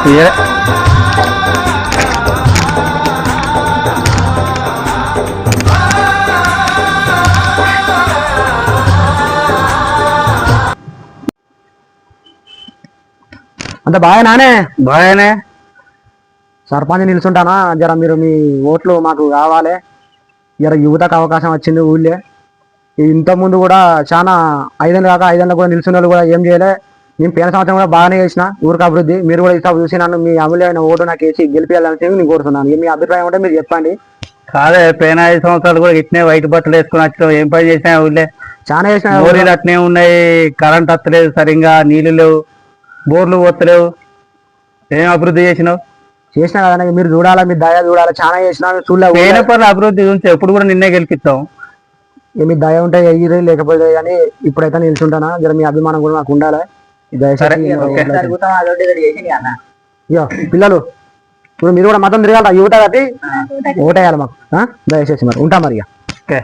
అంత బాగానే బాగానే సర్పంచ్ నిలుచుంటానా జర మీరు మీ ఓట్లు మాకు కావాలి. జర యువతకు అవకాశం వచ్చింది ఊళ్ళే. ఇంత ముందు కూడా చాలా 5 ఏళ్ళు కాక 5 ఏళ్ళకు కూడా నిలిచిన వాళ్ళు కూడా ఏం చేయలే. నేను పోయిన సంవత్సరం కూడా బాగానే చేసిన ఊరికి అభివృద్ధి. మీరు కూడా ఈసారి చూసి నన్ను మీ అమూల్యమైన ఓటు నాకు వేసి గెలిపించాలని నేను కోరుతున్నాను. మీ అభిప్రాయం ఉంటే మీరు చెప్పండి. కాదే పోయిన 5 సంవత్సరాలు కూడా ఇట్నే వైట్ బట్టలు వేసుకుని వచ్చినావు. ఏం పని చేసినా ఊళ్ళే? చాలా చేసిన. బోరీలు అట్నే ఉన్నాయి, కరెంట్ వస్తలేదు సరిగ్గా, నీళ్లు లేవు, బోర్లు పోతలేవు. ఏం అభివృద్ధి చేసినావు? చేసినా కదా మీరు చూడాలా, మీ దయ చూడాలా. చాలా చేసినా చూడలే. పోయిన పనులు అభివృద్ధి గురించి ఎప్పుడు కూడా నిన్నే గెలిపిస్తాం. మీ దయ ఉంటే ఎగిరి లేకపోతే కానీ ఇప్పుడైతే నిల్చుంటానా. జర మీ అభిమానం కూడా నాకు ఉండాలి. ఇయో పిల్లలు ఇప్పుడు మీరు కూడా మతం తిరగాల యువత కట్టి ఓటేయాలి మాకు దయచేసి. మరి ఉంటా మరి. ఓకే.